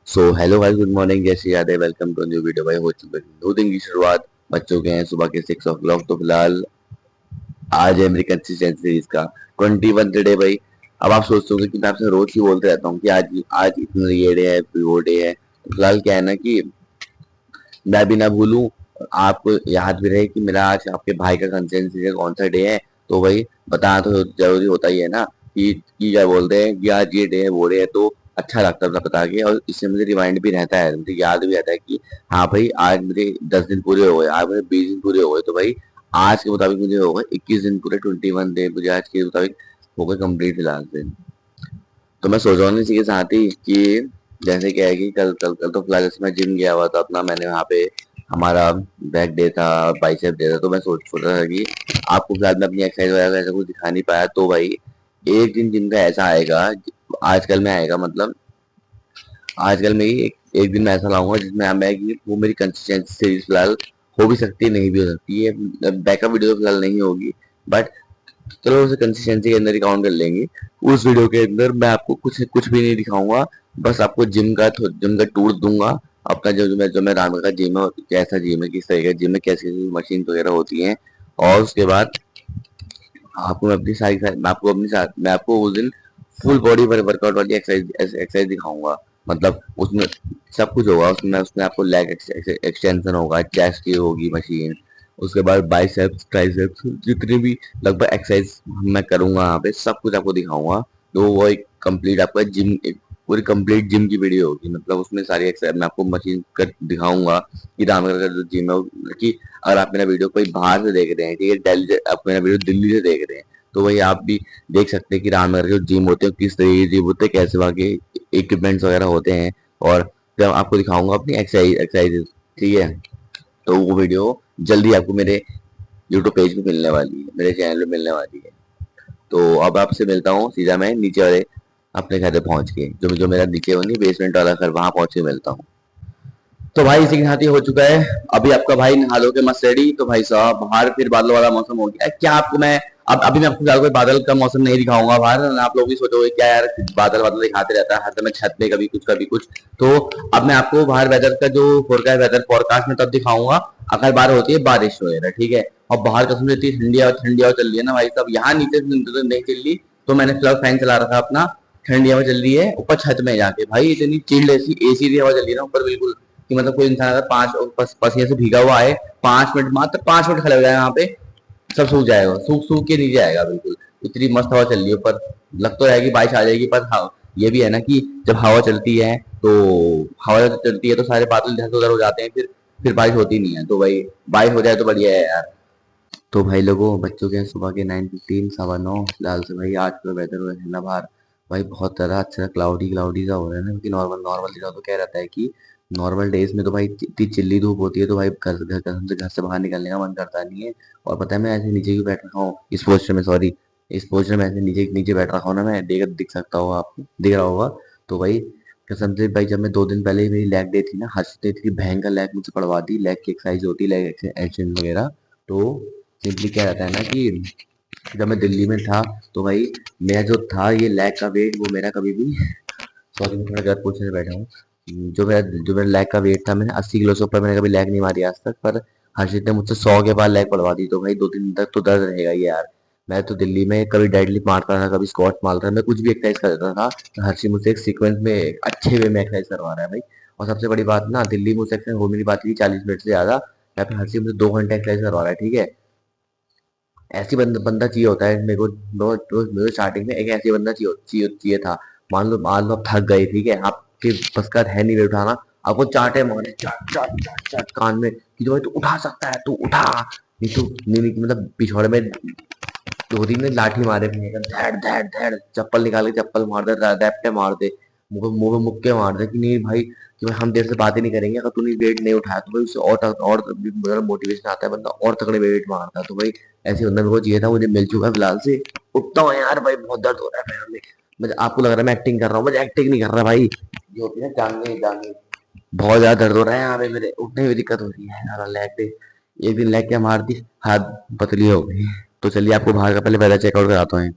सो hello guys, good morning, जय Shri Radhe. Welcome to new video. भाई हो चुके दो दिन की शुरुआत, बज चुके हैं सुबह के 6 o'clock। तो फिलहाल आज है मेरी कंसिस्टेंसी सीरीज का 21 डे भाई। अब आप सोचते होंगे कि मैं आपसे रोज ही बोलते रहता हूँ कि आज आज इतना ये डे है, वो डे है। तो फिलहाल क्या है ना कि मैं भी ना भूलूं, आपको याद भी रहे कि मेरा आज आपके भाई का कंसिस्टेंसी का कौन सा डे है। तो भाई बताना तो जरूरी होता ही है ना कि क्या बोलते हैं कि आज ये डे है, वो डे है। तो अच्छा लगता था बता के, और इससे मुझे रिमाइंड भी रहता है, मुझे याद भी रहता है कि हाँ भाई आज मुझे 10 दिन पूरे हो गए, आज मुझे 20 दिन पूरे हो गए। तो भाई आज के मुताबिक मुझे हो गए 21 दिन पूरे, 21 डे मुझे आज के मुताबिक हो गए कंप्लीट फिलहाल से। तो मैं सोच रहा हूँ इसी के साथ ही कि जैसे क्या है कि कल तो फिलहाल जैसे मैं जिम गया हुआ था अपना, मैंने वहाँ पे हमारा बैक डे था, बाइसेप डे था। तो मैं सोच रहा था कि आपको फिलहाल मैं अपनी एक्सरसाइज वगैरह ऐसा कुछ दिखा नहीं पाया। तो भाई एक दिन जिम का ऐसा आएगा, आजकल में आएगा, मतलब आजकल में ही एक दिन मैं ऐसा लाऊंगा जिसमें मैं कि वो मेरी कंसिस्टेंसी सीरीज फिलहाल हो भी सकती है, नहीं भी हो सकती है। बैकअप वीडियो तो फिलहाल नहीं होगी, बट चलो उसे कंसिस्टेंसी के अंदर ही काउंट कर लेंगे। उस वीडियो के अंदर मैं आपको कुछ कुछ भी नहीं दिखाऊंगा, बस आपको जिम का टूर दूंगा। अपना जो मैं रामगढ़ का जिम है, कैसा जिम है, किस तरह का जिम है, कैसी कैसी मशीन वगैरह होती हैं। और उसके बाद आपको मैं अपनी मैं आपको उस दिन फुल बॉडी वर्कआउट वाली एक्सरसाइज दिखाऊंगा। मतलब उसमें सब कुछ होगा, उसमें उसमें आपको लेग एक्सटेंशन होगा, चेस्ट की होगी मशीन, उसके बाद बाइसेप्स ट्राइसेप्स, जितनी भी लगभग एक्सरसाइज मैं करूंगा यहाँ पे सब कुछ आपको दिखाऊंगा। तो वो एक कंप्लीट आपका जिम, एक पूरी कंप्लीट जिम की वीडियो होगी। मतलब उसमें सारी एक्सरसाइज मैं आपको मशीन कर दिखाऊंगा कि रामनगर का जो जिम है कि अगर आप मेरा वीडियो कोई बाहर से देख रहे हैं, ठीक है, दिल्ली से आप मेरा वीडियो दिल्ली से देख रहे हैं, तो वही आप भी देख सकते हैं कि रामनगर के जो जिम होते हैं किस तरीके के जिम होते हैं, कैसे वहाँ के इक्विपमेंट्स वगैरह होते हैं। और जब आपको दिखाऊंगा अपनी एक्सरसाइज, ठीक है। तो वो वीडियो जल्दी आपको मेरे यूट्यूब पेज पे मिलने वाली है, मेरे चैनल पे मिलने वाली है। तो अब आपसे मिलता हूँ सीधा मैं नीचे वाले अपने घर पे पहुंच के, जो जो मेरा नीचे वो नहीं बेसमेंट वाला घर, वहां पहुंच के मिलता हूँ। तो भाई इसी के साथ ही हो चुका है। अभी आपका भाई नहा लो के मस्त रेडी। तो भाई साहब बाहर फिर बादल वाला मौसम हो गया। क्या आपको मैं अब अभी मैं आपको फिलहाल कोई बादल का मौसम नहीं दिखाऊंगा बाहर, आप लोग भी सोचोगे क्या यार बादल बादल दिखाते रहता है हर समय, छत पे कभी कुछ कभी कुछ। तो अब मैं आपको बाहर वेदर का जो फोरकास्ट वेदर फोरकास्ट में तब दिखाऊंगा अगर बार होती है बारिश वगैरह, ठीक है। और बाहर कसम से इतनी ठंडी हवा चल रही है ना भाई साहब, यहाँ नीचे तो नहीं चल रही। तो मैंने फिलहाल फैन चला रखा अपना, ठंडी हवा चल रही है ऊपर छत में जाके। भाई इतनी चिल्ड ऐसी एसी की हवा चल रही है ना ऊपर, बिल्कुल कि मतलब कोई इंसान अगर पसीने से भीगा हुआ है, 5 मिनट, मात्र 5 मिनट खड़े हो जाए यहाँ पे, सब सूख जाएगा, सूख सूख के नीचे आएगा बिल्कुल। इतनी मस्त हवा चल रही है ऊपर। लग तो है कि बारिश आ जाएगी, पर हाँ ये भी है ना कि जब हवा चलती है तो हवा जब चलती है तो सारे बादल इधर से उधर हो जाते हैं, फिर बारिश होती नहीं है। तो भाई बारिश हो जाए तो बढ़िया है यार। तो भाई लोगों बच्चों के सुबह के 9:15, 9:15 फिलहाल से भाई आज का वेदर है ना बाहर, भाई बहुत ज़्यादा अच्छा क्लाउडी क्लाउडी सा हो रहा है ना, क्योंकि नॉर्मल नॉर्मल दिनों तो क्या रहता है कि नॉर्मल डेज में तो भाई इतनी चिल्ली धूप होती है, तो भाई घर से बाहर निकलने का मन करता नहीं है। और पता है मैं ऐसे नीचे क्यों बैठ रखा हूँ इस पोस्टर में, सॉरी, इस पोस्टर में ऐसे नीचे नीचे बैठ रखा हूँ ना मैं, दिख सकता होगा आपको, दिख रहा होगा। तो भाई कसम से भाई जब मैं 2 दिन पहले ही मेरी लेग डे थी ना, हर्ष ने इतनी भयंकर लेग मुझसे पढ़वा दी, लेग की एक्सरसाइज होती है, लेग एक्सटेंशन वगैरह। तो सिंपली क्या रहता है ना कि जब मैं दिल्ली में था तो भाई मेरा जो था ये लैग का वेट, वो मेरा कभी भी, सॉरी मैं थोड़ा गलत पोजीशन में बैठा हूँ, जो मेरा लैग का वेट था, मैंने 80 किलो से ऊपर मैंने कभी लैग नहीं मारी आज तक। पर हर्षित ने मुझसे 100 के बाद लैग पड़वा दी। तो भाई 2 दिन तक तो दर्द रहेगा ही यार। मैं तो दिल्ली में कभी डेडलिफ्ट मारता था, कभी स्क्वाट मारता था, मैं कुछ भी एक्सरसाइज कर देता था। तो हर्षित मुझसे एक सीक्वेंस में अच्छे वे में एक्सरसाइज करवा रहा है भाई। और सबसे बड़ी बात ना, दिल्ली में मुझसे एक्सरसाइज हो नहीं पाती थी 40 मिनट से ज्यादा, यहाँ पे हर्षित मुझे 2 घंटे एक्सरसाइज करवा रहा है, ठीक है। ऐसी बंदा चाहिए होता है मेरे को, मेरे को स्टार्टिंग में एक ऐसी बंदा चाहिए था। मान लो आप थक गए, ठीक है, आपके बस का है नहीं वेट उठाना, आपको चांटे मारे चाट चाट चाट चाट कान में कि जो भाई तू उठा सकता है, तू उठा, नहीं तो नहीं मतलब पिछवाड़े में 2 दिन में लाठी मारे, धैड़ धैड़ धैड़ चप्पल निकाल के चप्पल मार दे, रैपटे मार दे, मुंह में मुक्के मार दे कि नहीं भाई, कि भाई हम तेरे से बात ही नहीं करेंगे अगर तूने वेट नहीं उठाया। तो भाई उससे और मोटिवेशन आता है, बंदा और तगड़े वेट मारता है। तो भाई ऐसे बंदा मेरे को चाहिए था, मुझे मिल चुका है फिलहाल से। उठता हूँ यार भाई, बहुत दर्द हो रहा है पैर में। मुझे आपको लग रहा है मैं एक्टिंग कर रहा हूँ, मुझे एक्टिंग नहीं कर रहा भाई, ये होती है जांगे जांगे। बहुत ज्यादा दर्द हो रहा है यहाँ पे, मेरे उठने में दिक्कत हो रही है यार, लेग पे एक दिन लेग के मार दी, हाथ पतली हो गई। तो चलिए आपको बाहर का पहले वेदर चेकआउट कराता हूँ।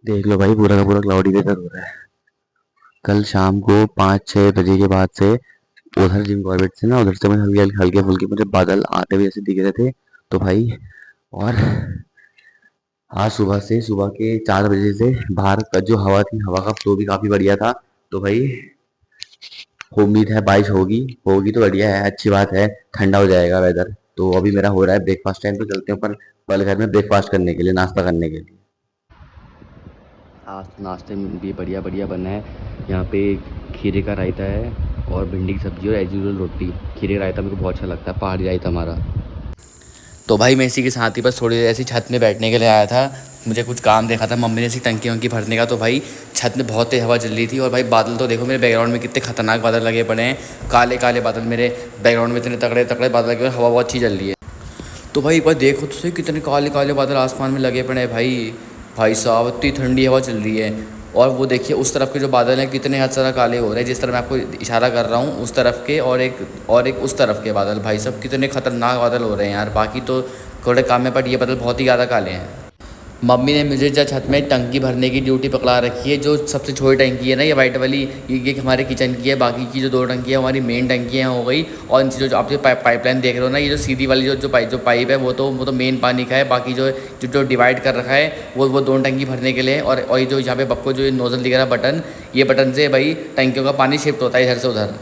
देख लो भाई, पूरा का पूरा क्लाउडी वेदर हो रहा है। कल शाम को 5-6 बजे के बाद से उधर जिम कॉर्बेट से ना, उधर से मुझे हल्के हल्के फुल्के मुझे बादल आते हुए ऐसे दिख रहे थे। तो भाई, और आज सुबह से, सुबह के 4 बजे से बाहर का जो हवा थी, हवा का फ्लो भी काफी बढ़िया था। तो भाई उम्मीद है बारिश होगी, होगी तो बढ़िया है, अच्छी बात है, ठंडा हो जाएगा वेदर। तो अभी मेरा हो रहा है ब्रेकफास्ट टाइम, तो चलते हैं ऊपर पहले घर में ब्रेकफास्ट करने के लिए, नाश्ता करने के लिए। आज तो नाश्ते में भी बढ़िया बढ़िया बना है। यहाँ पे खीरे का रायता है और भिंडी की सब्जी और एज यूजुअल रोटी। खीरे का रायता मेरे को बहुत अच्छा लगता है, पहाड़ी रायता हमारा। तो भाई मैं इसी के साथ ही बस थोड़ी देर ऐसी छत में बैठने के लिए आया था। मुझे कुछ काम देखा था मम्मी ने ऐसी टंकी वंकी भरने का। तो भाई छत में बहुत तेज हवा चल रही थी। और भाई बादल तो देखो मेरे बैकग्राउंड में कितने खतरनाक बादल लगे पड़े हैं। काले काले बादल मेरे बैकग्राउंड में इतने तगड़े तगड़े बादल लगे हुए हैं, हवा बहुत अच्छी चल रही है। तो भाई एक बार देखो तो सही, कितने काले काले बादल आसमान में लगे पड़े हैं भाई। भाई साहब इतनी ठंडी हवा चल रही है। और वो देखिए उस तरफ के जो बादल हैं कितने हद ज़्यादा काले हो रहे हैं, जिस तरह मैं आपको इशारा कर रहा हूँ उस तरफ के, और एक उस तरफ के बादल। भाई साहब कितने खतरनाक बादल हो रहे हैं यार। बाकी तो थोड़े काम है, बट ये बादल बहुत ही ज़्यादा काले हैं। मम्मी ने मुझे जो छत में टंकी भरने की ड्यूटी पकड़ा रखी है। जो सबसे छोटी टंकी है ना, ये वाइट वाली, ये हमारे किचन की है। बाकी की जो 2 टंकी है हमारी मेन टंकियाँ हो गई। और इनसे जो आप जो पाइपलाइन देख रहे हो ना, ये जो सीधी वाली जो पाइप है, वो तो मेन पानी का है। बाकी जो डिवाइड कर रखा है वो 2 टंकी भरने के लिए। और ये जो यहाँ पे बक्को जो नोजल दिख रहा है बटन, ये बटन से भाई टंकियों का पानी शिफ्ट होता है इधर से उधर।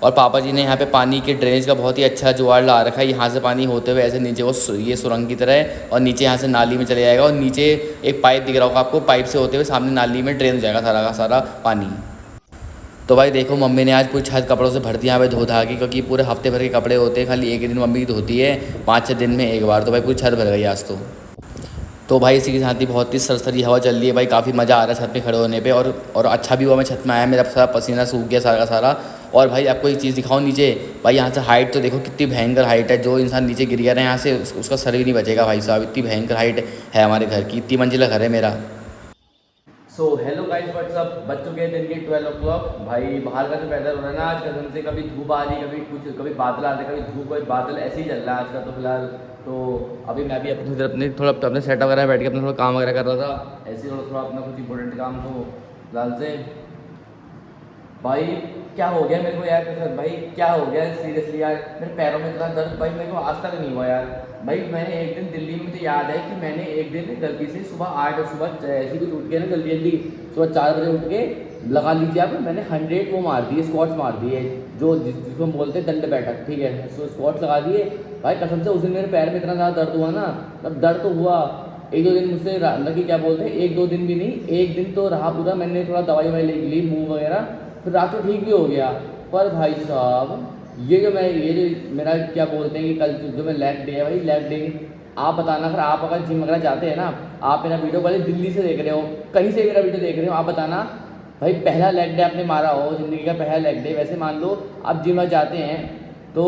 और पापा जी ने यहाँ पे पानी के ड्रेनेज का बहुत ही अच्छा जुगाड़ ला रखा है। यहाँ से पानी होते हुए ऐसे नीचे को ये सुरंग की तरह है, और नीचे यहाँ से नाली में चले जाएगा। और नीचे एक पाइप दिख रहा होगा आपको, पाइप से होते हुए सामने नाली में ड्रेन हो जाएगा सारा का सारा पानी। तो भाई देखो मम्मी ने आज पूरी छत कपड़ों से भर दिया यहाँ पे धो धा के, क्योंकि पूरे हफ्ते भर के कपड़े होते हैं, खाली एक ही दिन मम्मी की धोती है, 5-6 दिन में एक बार। तो भाई पूरी छत भर गई आज तो भाई इसी के साथ ही बहुत ही सरसरी हवा चल रही है भाई। काफ़ी मज़ा आ रहा है छत पे खड़े होने पे। और अच्छा भी हुआ मैं छत में आया, मेरा सारा पसीना सूख गया सारा का सारा। और भाई आपको एक चीज़ दिखाऊं नीचे, भाई यहाँ से हाइट तो देखो कितनी भयंकर हाइट है। जो इंसान नीचे गिर गया ना यहाँ से, उसका सर भी नहीं बचेगा भाई साहब। इतनी भयंकर हाइट है हमारे घर की, इतनी मंजिला घर है मेरा। So hello guys, what's up. बज चुके हैं दिन के 12 o'clock। भाई बाहर का जो वेदर हो रहा है ना आज, कसम से कभी धूप आ रही, कभी बादल आ रहे, कभी धूप कभी बादल, ऐसे ही चल रहा है आज का तो फिलहाल। तो अभी मैं भी अपने थोड़ा अपने सेट वगैरह बैठ के अपना थोड़ा काम वगैरह कर रहा था, ऐसे ही थोड़ा अपना कुछ इंपॉर्टेंट काम। तो फिलहाल से भाई क्या हो गया मेरे को यार, भाई क्या हो गया सीरियसली यार, मेरे पैरों में इतना दर्द भाई मेरे को आज तक नहीं हुआ यार। भाई मैंने एक दिन दिल्ली में, मुझे याद है कि मैंने एक दिन गलती से सुबह 8 सुबह ऐसी कुछ उठ के ना, जल्दी जल्दी सुबह 4 बजे उठ के, लगा लीजिए आप, मैंने 100 वो मार दिए, स्क्वाट्स मार दिए, जिसको हम बोलते हैं दंड बैठक, ठीक है। सो स्क्वाट्स लगा दिए भाई। कसम से उस दिन मेरे पैर में इतना ज़्यादा दर्द हुआ ना, तब दर्द तो हुआ 1-2 दिन मुझसे, मतलब कि क्या बोलते हैं, 1-2 दिन भी नहीं, एक दिन तो रहा पूरा। मैंने थोड़ा दवाई ववाई ली, मूव वगैरह, फिर रात को ठीक भी हो गया। पर भाई साहब ये जो मेरा क्या बोलते हैं कि कल जो मैं लेग डे है भाई, लेग डे, आप बताना अगर जिम वगैरह जाते हैं ना, आप मेरा वीडियो पहले दिल्ली से देख रहे हो, कहीं से मेरा वीडियो देख रहे हो, आप बताना भाई पहला लेग डे आपने मारा हो, ज़िंदगी का पहला लेग डे। वैसे मान लो आप जिम में जाते हैं तो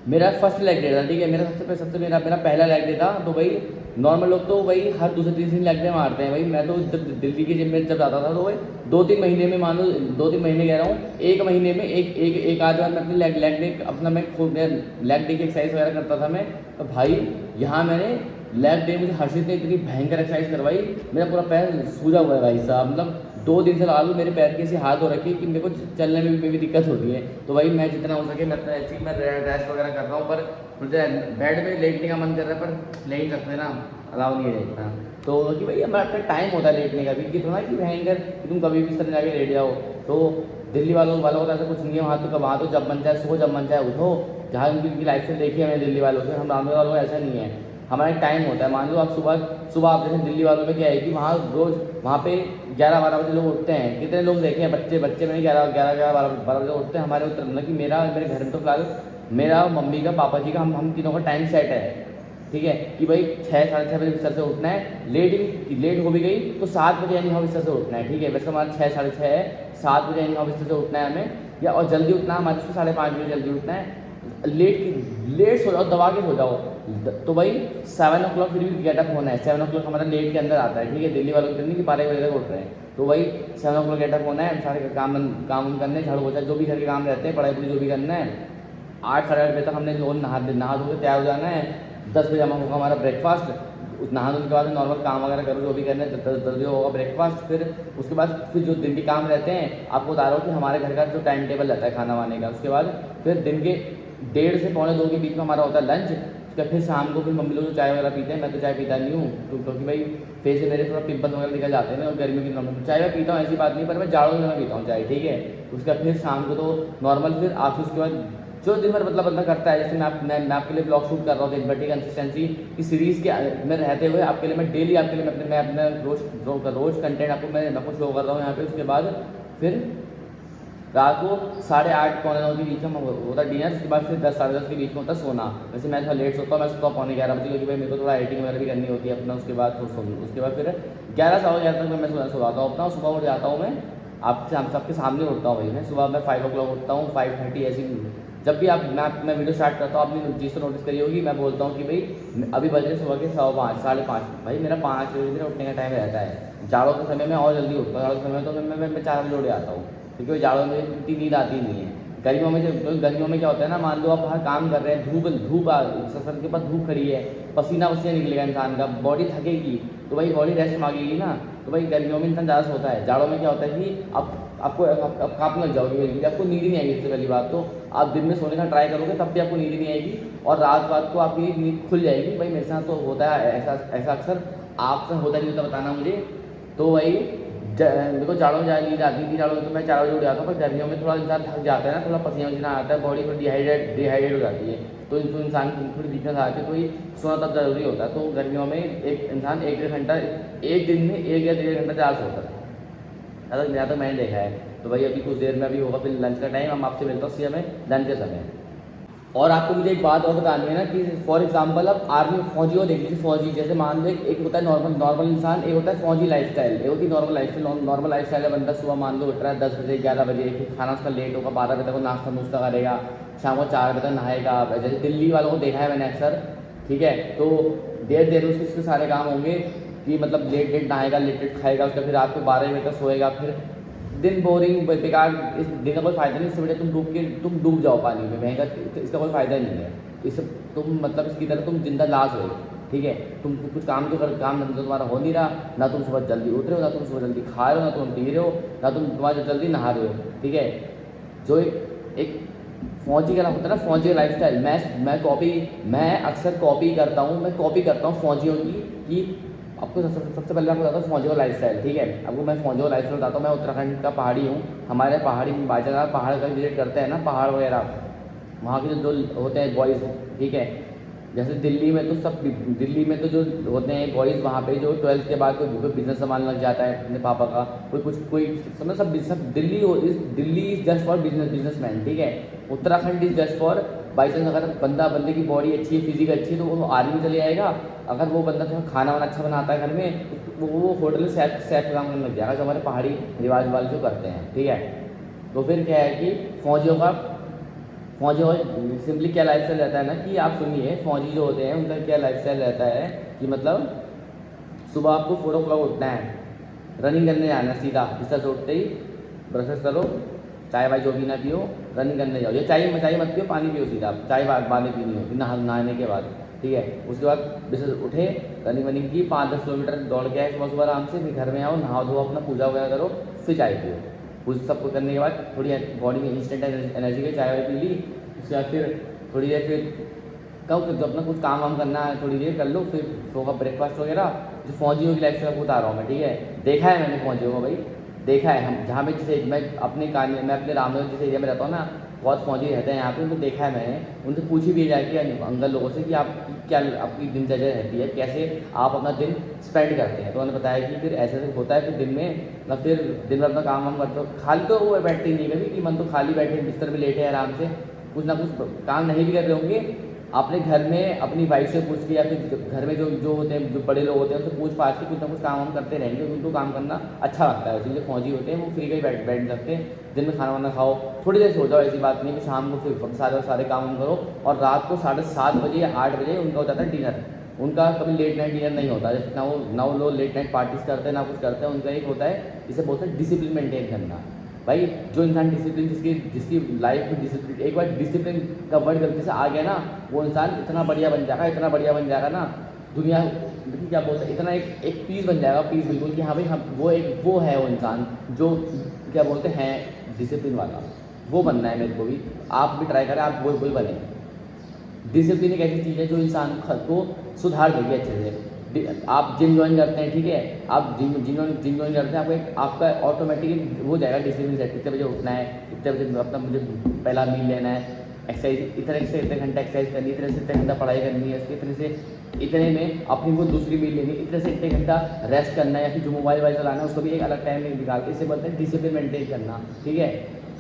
मेरा फर्स्ट लेग डे था, ठीक है, मेरा पहला लेग डे था। तो भाई नॉर्मल लोग तो भाई हर दूसरे तीसरे दिन लेग डे मारते हैं भाई। मैं तो जब दिल्ली के जिम में जब जाता था तो भाई 2-3 महीने में, मान लो 2-3 महीने कह रहा हूँ, 1 महीने में एक आध बार मैं अपने लेग डे अपना, मैं खुद लेग डे की एक्सरसाइज वगैरह करता था मैं। तो भाई यहाँ मैंने लेग डे, मुझे हर्षित ने इतनी भयंकर एक्सरसाइज करवाई, मेरा पूरा पैर सूजा हुआ है भाई साहब। मतलब 2 दिन से लगा लूँ, मेरे पैर की ऐसी हाथ हो रखी है कि मेरे को चलने में भी दिक्कत होती है। तो भाई मैं जितना हो सके मैं ऐसे ही मैं रेस्ट वगैरह कर रहा हूँ। पर मुझे बेड में लेटने का मन कर रहा है, पर ले ही सकते ना, अलाउ नहीं है लेटना। तो कि भाई हमारा टाइम होता है लेटने का भी, कि थोड़ा कि भयंकर कि तुम कभी भी इस तरह जाके लेट जाओ। तो दिल्ली वालों का तो ऐसा कुछ नहीं है वहाँ तो जब मन चाहे सो, जब मन चाहे उठो। जहाँ उनकी लाइफ स्टाइल देखी है मैंने दिल्ली वालों से, हम रामनगर वालों का ऐसा नहीं है। हमारा एक टाइम होता है, मान लो आप सुबह आप जैसे दिल्ली वालों में क्या है कि वहाँ पे 11-12 बजे लोग उठते हैं। कितने लोग देखे हैं, बच्चे में 11-12 बजे उठते हैं। हमारे उत्तर मतलब कि मेरे घर में तो फिलहाल मेरा मम्मी का, पापा जी का, हम तीनों का टाइम सेट है, ठीक है, कि भाई 6-6:30 बजे बिस्तर से उठना है। लेट हो भी गई तो 7 बजे यानी बिस्तर से उठना है, ठीक है। वैसे हमारा 6-6:30 है, 7 बजे यानी बिस्तर से उठना है हमें, या और जल्दी उठना है हमारे 5:30 बजे जल्दी उठना है। लेट सो जाओ, दबा के सो जाओ, तो भाई 7 o'clock फिर भी गेटअप होना है। 7 o'clock हमारा लेट के अंदर आता है, ठीक है। दिल्ली वालों के नहीं कि 12 बजे तक उठ रहे हैं। तो भाई 7 o'clock गेटअप होना है, सारे काम करने, झाड़ू पोछा जो भी घर के काम रहते हैं, पढ़ाई पूरी जो भी करना है। 8-8:30 बजे तक हमने लोग नहा धो के तैयार हो जाना है। 10 बजे होगा हमारा ब्रेकफास्ट। उस नहाने के बाद नॉर्मल काम वगैरह करो, जो भी करना है, 10 बजे होगा ब्रेकफास्ट। फिर उसके बाद फिर जो दिन के काम रहते हैं, आपको बता रहा हूँ कि हमारे घर का जो टाइम टेबल रहता है खाना वाने का। उसके बाद फिर दिन के 1:30 से 1:45 के बीच में हमारा होता है लंच। उसके फिर शाम को फिर मम्मी लोग चाय वगैरह पीते हैं, मैं तो चाय पीता नहीं हूँ क्योंकि भाई फेस से मेरे थोड़ा पिंपल वगैरह निकल जाते हैं ना, और गर्मियों की नॉर्मल चाय मैं पीता हूँ, ऐसी बात नहीं, पर मैं जाड़ों में पीता हूँ चाय, ठीक है। उसके बाद फिर शाम को तो नॉर्मल फिर ऑफिस के बाद जो दिन भर मतलब बंदा करता है, जैसे मैं आपके लिए ब्लॉग शूट कर रहा हूँ दिन भर की कंसिस्टेंसी की सीरीज़ के में रहते हुए आपके लिए मैं डेली आपके लिए मैं अपना रोज़ कंटेंट आपको शो कर रहा हूँ यहाँ पे। उसके बाद फिर रात को 8:30 9:15 के बीच में होता है डिनर। उसके बाद फिर 10 साढ़े 10 के बीच में होता है सोना। वैसे मैं थोड़ा लेट सोता हूँ, मैं सोता हूँ 11:15 बजे, क्योंकि भाई मेरे को थोड़ा एडिटिंग वगैरह भी करनी होती है अपना। उसके बाद फिर उसके बाद फिर 11 11:15 तक मैं सो जाता हूँ अपना। सुबह उठ जाता हूँ मैं, आपसे सबके सामने उठता हूँ भाई मैं। सुबह मैं 5 o'clock उठता हूँ, 5:30 ऐसी। जब भी मैं वीडियो स्टार्ट करता हूँ, आपने चीज़ तो नोटिस करी होगी, मैं बोलता हूँ कि भाई अभी बज रहे सुबह के 5:15 5:30। भाई मेरा 5 बजे मेरा उठने का टाइम रहता है। जाड़ों के समय में और जल्दी उठता हूँ, जाड़ों के समय तो मैं 4 बजे उठ जाता हूँ, क्योंकि जाड़ों में इतनी नींद आती नहीं है। गर्मियों में गर्मियों में क्या होता है ना, मान लो आप बाहर काम कर रहे हैं, धूप सर के पास धूप खड़ी है, पसीना निकलेगा इंसान का, बॉडी थकेगी, तो भाई बॉडी रेस्ट मांगेगी ना। तो भाई गर्मियों में इंसान ज़्यादा सोता है। जाड़ों में क्या होता है कि आपको काँपने लग जाओगे बिल्कुल, आपको नींद ही नहीं आएगी। सबसे पहली बात तो आप दिन में सोने का ट्राई करोगे तब भी आपको नींद नहीं आएगी, और रात को आपकी नींद खुल जाएगी। भाई मेरे साथ तो होता है ऐसा अक्सर, आपसे होता नहीं होता बताना मुझे। तो भाई मेरे को जाड़ों में ज़्यादा नींद आती थी, जाड़ों में तो मैं 4 बजे उठ जाता हूँ। पर गर्मियों में थोड़ा इंसान थक जाता है ना, थोड़ा पसीना आता है, बॉडी थोड़ी डिहाइड्रेट हो जाती है, तो इंसान की थोड़ी वीकनेस आती है, तो ये सोना तब ज़रूरी होता है। तो गर्मियों में एक इंसान 1 घंटा एक दिन में 1 या 1.5 घंटा ज़्यादा सोता है, ज़्यादा तो मैंने देखा है। तो भाई अभी कुछ देर में अभी होगा फिर लंच का टाइम, हम आपसे मिलता हूँ सी में लंच के समय। और आपको मुझे एक बात और बतानी है ना कि फॉर एग्जांपल अब आर्मी फौजी को देख लीजिए। फौजी जैसे मान लो एक होता है नॉर्मल इंसान, एक होता है फौजी लाइफस्टाइल, एक होती है नॉर्मल लाइफस्टाइल है। बंदा सुबह मान लो उठ रहा है 10 बजे 11 बजे, फिर खाना उसका लेट होगा, 12 बजे तक वो नाश्ता करेगा, शाम को 4 बजे तक नहाएगा। जैसे दिल्ली वालों को देखा है मैंने अक्सर, ठीक है। तो देर उसके सारे काम होंगे कि मतलब लेट नहाएगा, लेट खाएगा, उसका फिर रात को 12 बजे तक सोएगा, फिर दिन बोरिंग बेकार। इस दिन का कोई फ़ायदा नहीं। इससे बड़े तुम डूब जाओ पानी में, महंगा, इसका कोई फ़ायदा नहीं है। इससे तुम मतलब इसकी तरह तुम जिंदा लाश हो, ठीक है। तुम कुछ काम काम धंधा तुम्हारा हो नहीं रहा, ना तुम सुबह जल्दी उठ रहे हो, ना तुम सुबह जल्दी खा रहे हो, ना तुम पी रहे हो, ना तुम्हारा जल्दी नहा रहे हो, ठीक है। जो एक फौजी का होता है ना, फौजी का लाइफस्टाइल, मैं अक्सर कॉपी करता हूँ फौजियों की। कि आपको सबसे पहले आपको बताता हूँ फौजी का लाइफस्टाइल, ठीक है। आपको मैं फौजी का लाइफस्टाइल बताता हूँ। मैं उत्तराखंड का पहाड़ी हूँ। हमारे पहाड़ी बाईचांस पहाड़ का विजिट करते हैं ना, पहाड़ वगैरह, वहाँ के जो होते हैं बॉयज़, ठीक है। जैसे दिल्ली में तो जो होते हैं बॉयज़, वहाँ पे जो 12th के बाद कोई बिजनेस संभालने लग जाता है अपने पापा का, कोई समझ सब Delhi is just for businessman, ठीक है। Uttarakhand is just for by chance अगर बंदे की बॉडी अच्छी है, फिजिक अच्छी है, तो वो आर्मी चले जाएगा। अगर वो बंदा थोड़ा खाना वाना अच्छा बनाता है घर में, वो होटल में सेफ काम करने लग जाएगा, जो हमारे पहाड़ी रिवाज वाले जो करते हैं, ठीक है। तो फिर क्या है कि फौजियों का सिंपली क्या लाइफस्टाइल रहता है ना, कि आप सुनिए, फौजी जो होते हैं उनका क्या लाइफस्टाइल रहता है कि मतलब सुबह आपको 4 o'clock उठना है, रनिंग करने जाना है सीधा, इस तरह से उठते ही ब्रश करो, चाय वाय जो भी ना पियो, रनिंग करने जाओ। या चाय मत पियो, पानी पियो सीधा, चाय बाद पीनी होती नहाने के बाद, ठीक है। उसके बाद जैसे उठे, रनिंग की, 5-10 किलोमीटर दौड़ के आए सुबह आराम से, फिर घर में आओ, नहाओ धो, अपना पूजा वगैरह करो, फिर चाय पियो। उस सब को करने के बाद थोड़ी बॉडी में इंस्टेंट एनर्जी के चाय पी ली। उसके बाद फिर थोड़ी देर फिर जो अपना कुछ काम वाम करना है थोड़ी देर कर लो, फिर होगा ब्रेकफास्ट वगैरह। जो फौजियों की लाइफ स्टाइल बता रहा हूँ मैं, ठीक है। देखा है मैंने फौजियों को भाई, देखा है। हम जहाँ पे मैं अपने रामनगर जिस एरिया में रहता हूँ ना, बहुत फौजी रहते हैं यहाँ पे, उनको देखा है मैंने। उनसे पूछी भी जाए कि अंकल लोगों से कि आपकी दिनचर्या रहती है, कैसे आप अपना दिन स्पेंड करते हैं। तो उन्होंने बताया कि फिर ऐसे होता है, फिर दिन में अपना काम वाम करते हो। खाली तो वो बैठते ही नहीं कभी कि मन तो खाली बैठे बिस्तर में लेटे आराम से, कुछ ना कुछ काम नहीं भी कर रहे होंगे। अपने घर में अपनी वाइफ से पूछ के, या फिर घर में जो होते हैं, जो बड़े लोग होते हैं, उनसे पूछ पाछ के कुछ ना कुछ काम वाम करते रहेंगे। उनको काम करना अच्छा लगता है। इसलिए फौजी होते हैं वो फ्री का ही बैठ सकते हैं। दिन में खाना वाना खाओ, थोड़ी देर सो जाओ, ऐसी बात नहीं। शाम को फिर सारे काम करो, और रात को 7:30 बजे या 8 बजे उनका हो जाता है डिनर। उनका कभी लेट नाइट डिनर नहीं होता, जैसे ना वो लोग लेट नाइट पार्टीज करते हैं, ना कुछ करते हैं। उनका एक होता है, इसे बोलते हैं डिसिप्लिन मेंटेन करना। भाई जो इंसान डिसिप्लिन, जिसकी लाइफ में डिसिप्लिन, एक बार डिसिप्लिन का वर्ड गलती से आ गया ना, वो इंसान इतना बढ़िया बन जाएगा ना, दुनिया देखिए क्या बोलते हैं, इतना एक पीस बन जाएगा, पीस बिल्कुल कि हाँ भाई हम वो है वो इंसान जो क्या बोलते हैं डिसिप्लिन वाला, वो बनना है मेरे को भी। आप भी ट्राई करें, आप वो बने। डिसिप्लिन एक ऐसी चीज़ है जो इंसान खुद को सुधार देगी अच्छे से। आप जिम ज्वाइन करते हैं, ठीक है, आप जिम ज्वाइन करते हैं, आपको एक आपका ऑटोमेटिक हो जाएगा डिसिप्लिन सेट, कितने बजे उठना है, कितने बजे अपना मुझे पहला मील लेना है, एक्सरसाइज इतने से इतने घंटा एक्सरसाइज करनी है, इतने से इतने घंटा पढ़ाई करनी है, इतने से इतने में अपनी को दूसरी मील लेनी है, इतने से इतने घंटा रेस्ट करना है, या फिर जो मोबाइल चलाना है उसको भी एक अलग टाइम में निकाल के, इसे बोलते हैं डिसिप्लिन मेंटेन करना, ठीक है।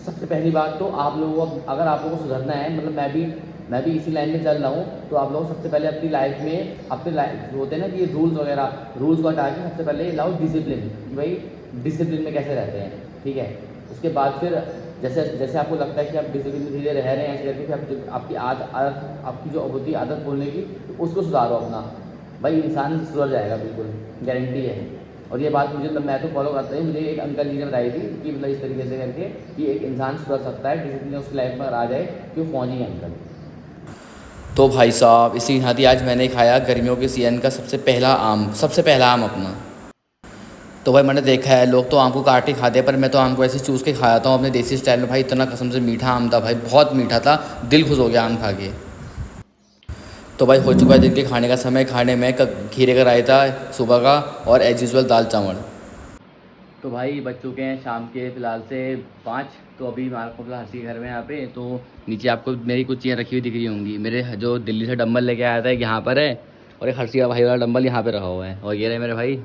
सबसे पहली बात तो आप लोगों को, अगर आप लोगों को सुधरना है, मतलब मैं भी इसी लाइन में चल रहा हूँ, तो आप लोग सबसे पहले अपनी लाइफ में अपने लाइफ होते हैं ना कि रूल्स को हटा के सबसे पहले लाओ डिसिप्लिन, कि भाई डिसिप्लिन में कैसे रहते हैं, ठीक है। उसके बाद फिर जैसे आपको लगता है कि आप डिसिप्लिन में धीरे रह रहे हैं, ऐसे करके फिर आपकी जो होती है आदत बोलने की, तो उसको सुधारो अपना, भाई इंसान सुधर जाएगा, बिल्कुल गारंटी है। और ये बात मुझे, मैं तो फॉलो करता हूँ, मुझे एक अंकल जी ने बताई थी कि मतलब इस तरीके से करके कि एक इंसान सुधर सकता है, डिसिप्लिन उसकी लाइफ में आ जाए, कि वो फौजी है अंकल। तो भाई साहब इसी नाती आज मैंने खाया गर्मियों के सीजन का सबसे पहला आम अपना। तो भाई मैंने देखा है लोग तो आम को काट के खाते हैं, पर मैं तो आम को ऐसे चूस के खाया था अपने देसी स्टाइल में। भाई इतना कसम से मीठा आम था भाई, बहुत मीठा था, दिल खुश हो गया आम खा के। तो भाई हो चुका है दिन के खाने का समय। खाने में खीरे का रायता सुबह का, और एज यूजल दाल चावल। तो भाई बज चुके हैं शाम के फ़िलहाल से 5। तो अभी हमारे को फिलहाल हर्षी घर में यहाँ पे, तो नीचे आपको मेरी कुछ चीज़ें रखी हुई दिख रही होंगी। मेरे जो दिल्ली से डंबल लेके आया था, एक यहाँ पर है, और एक हर्षी का भाई वाला डंबल यहाँ पे रखा हुआ है, और ये रहे मेरे भाई।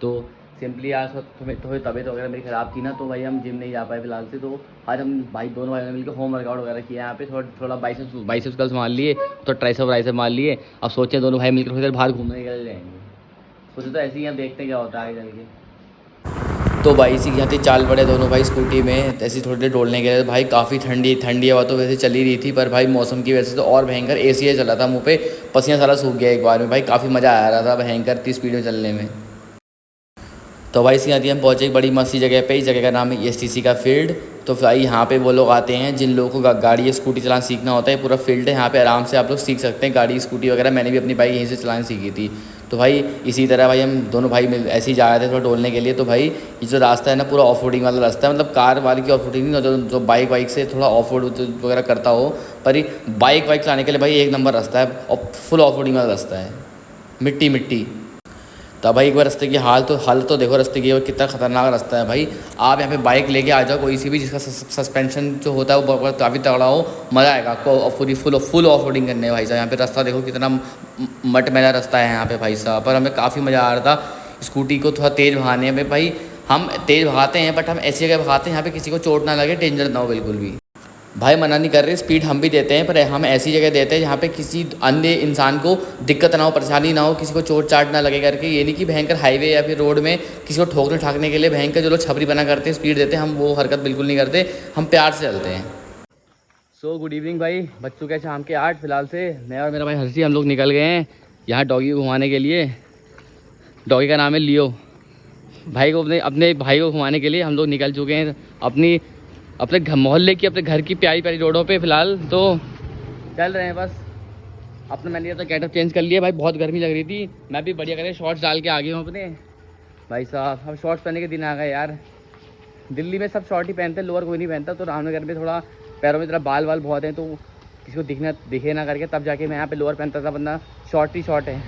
तो सिंपली आज थोड़ी तबीयत वगैरह मेरी ख़राब थी ना, तो भाई हम जिम नहीं जा पाए फिलहाल से। तो आज हम भाई दोनों भाई ने मिलकर होम वर्कआउट वगैरह किया यहाँ पे, थोड़ा बाइसेप्स कर्ल्स मार लिए, तो ट्राइसेप मार लिए। अब सोचे दोनों भाई मिलकर थोड़ी देर बाहर घूमने निकल जाएंगे। सोचे तो ऐसे ही हम देखते क्या होता है आगे चल के। तो भाई इसी यहाँ चाल पड़े दोनों भाई स्कूटी में ऐसी थोड़ी देर डोलने के लिए। भाई काफ़ी ठंडी हवा तो वैसे चली रही थी, पर भाई मौसम की वजह से तो और भयंकर एसी चला था मुंह पे, पसीना सारा सूख गया एक बार में। भाई काफ़ी मज़ा आ रहा था भयंकर इतनी स्पीड में चलने में। तो भाई इसी यहाँ हम पहुँचे एक बड़ी मस्ती जगह पे। इस जगह का नाम है ESTC का फील्ड। तो भाई यहाँ पे वो लोग आते हैं जिन लोगों को गाड़ी या स्कूटी चलाना सीखना होता है। पूरा फील्ड है यहाँ पे, आराम से आप लोग सीख सकते हैं गाड़ी स्कूटी वगैरह। मैंने भी अपनी बाइक यहीं से चलानी सीखी थी। तो भाई इसी तरह भाई हम दोनों भाई ऐसे ही जा रहे थे थोड़ा डोलने के लिए। तो भाई ये जो रास्ता है ना पूरा ऑफ रोडिंग वाला रास्ता है, मतलब कार वाले की ऑफ रोडिंग नहीं, जो बाइक से थोड़ा ऑफ रोड वगैरह करता हो। पर बाइक चलाने के लिए भाई एक नंबर रास्ता है, और फुल ऑफ रोडिंग वाला रास्ता है, मिट्टी। तो भाई एक बार रास्ते की हाल तो देखो रास्ते की, और कितना ख़तरनाक रास्ता है भाई। आप यहाँ पे बाइक लेके आ जाओ कोई सी भी, जिसका सस्पेंशन जो होता है वो बहुत काफ़ी तगड़ा हो, मज़ा आएगा आपको पूरी फुल ऑफ रोडिंग करने भाई साहब। यहाँ पे रास्ता देखो कितना मटमैला रास्ता है यहाँ पे भाई साहब। पर हमें काफ़ी मज़ा आ रहा था स्कूटी को थोड़ा तेज़ भगाने में। भाई हम तेज़ भगाते हैं, बट हम ऐसी जगह भगाते हैं यहाँ पे किसी को चोट ना लगे, डेंजर ना हो बिल्कुल भी। भाई मना नहीं कर रहे, स्पीड हम भी देते हैं, पर हम ऐसी जगह देते हैं जहाँ पे किसी अन्य इंसान को दिक्कत ना हो, परेशानी ना हो, किसी को चोट चाट ना लगे करके। ये नहीं कि भयंकर हाईवे या फिर रोड में किसी को ठोकने ठाकने के लिए भयंकर जो लोग छपरी बना करते हैं, स्पीड देते हैं, हम वो हरकत बिल्कुल नहीं करते। हम प्यार से चलते हैं। सो गुड इवनिंग भाई, बज चुके हैं शाम के 8 फिलहाल से। मैं और मेरा भाई हर्षी हम लोग निकल गए हैं यहाँ डॉगी को घुमाने के लिए। डॉगी का नाम है लियो। भाई को अपने भाई को घुमाने के लिए हम लोग निकल चुके हैं अपने मोहल्ले की, अपने घर की प्यारी रोडों पे फ़िलहाल तो चल रहे हैं बस। अपना मैंने ये तो गेटअप चेंज कर लिया भाई, बहुत गर्मी लग रही थी। मैं भी बढ़िया करे शॉर्ट्स डाल के आ गया हूँ अपने भाई साहब। अब शॉर्ट्स पहनने के दिन आ गए यार। दिल्ली में सब शॉर्ट ही पहनते हैं, लोअर कोई नहीं पहनता। तो रामनगर में थोड़ा पैरों में तरह बाल बहुत हैं, तो किसी को दिखे ना करके तब जाके मैं यहाँ पे लोअर पहनता था, वरना शॉर्ट ही शॉर्ट है।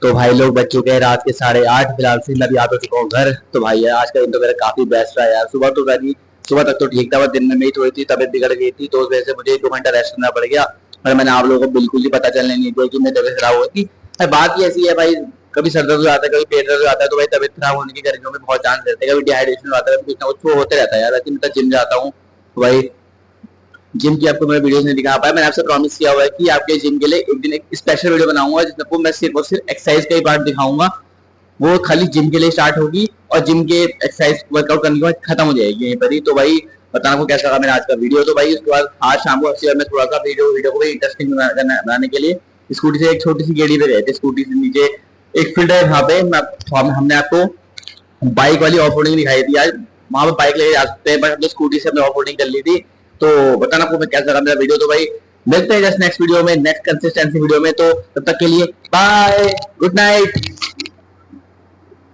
तो भाई लोग बज चुके हैं रात के 8:30 फिलहाल से। मैं भी आ तो चुका हूँ घर। तो भाई आज का दिन तो मेरा काफी बेस्ट रहा यार। सुबह तक तो ठीक था, बस दिन में मेरी थोड़ी सी तबीयत बिगड़ गई थी, तो उस वजह से मुझे 2 घंटा रेस्ट करना पड़ गया। और मैंने आप लोगों को बिल्कुल ही पता चलने नहीं दिया कि मेरी तबीयत खराब हुई थी। बात ही ऐसी है भाई, कभी सर दर्द हो जाता है, कभी पेट दर्द हो जाता है, तो भाई तबीयत खराब होने की गर्मियों में बहुत चांस रहते हैं। कभी डिहाइड्रेशन हो जाता है, कुछ ना कुछ होते रहता है यार। लेकिन मैं जिम जाता हूँ तो भाई जिम की आपको मैं वीडियोस नहीं दिखा पाया। मैंने आपसे प्रॉमिस किया हुआ है कि आपके जिम के लिए एक दिन एक स्पेशल वीडियो बनाऊंगा, जिसमें मैं सिर्फ और सिर्फ एक्सरसाइज का ही पार्ट दिखाऊंगा। वो खाली जिम के लिए स्टार्ट होगी, और जिम के एक्सरसाइज वर्कआउट करने के बाद खत्म हो जाएगी यहीं पर ही। तो भाई बताना को कैसा लगा मेरा आज का वीडियो। तो भाई उसके बाद आज शाम को अक्सर मैं थोड़ा सा वीडियो को इंटरेस्टिंग बनाने के लिए स्कूटी से एक छोटी सी गेड़ी पे गए थे। स्कूटी से नीचे एक फील्ड है, वहाँ पे हमने आपको बाइक वाली ऑफ रोडिंग दिखाई थी। आज वहां पर बाइक लेके जा सकते हैं, बट हमने स्कूटी से हमने ऑफ रोडिंग कर ली थी। तो बताना आपको कैसा लगा मेरा वीडियो। तो भाई मिलते हैं जस्ट नेक्स्ट वीडियो में, नेक्स्ट कंसिस्टेंसी वीडियो में। तो तब तक के लिए बाय, गुड नाइट।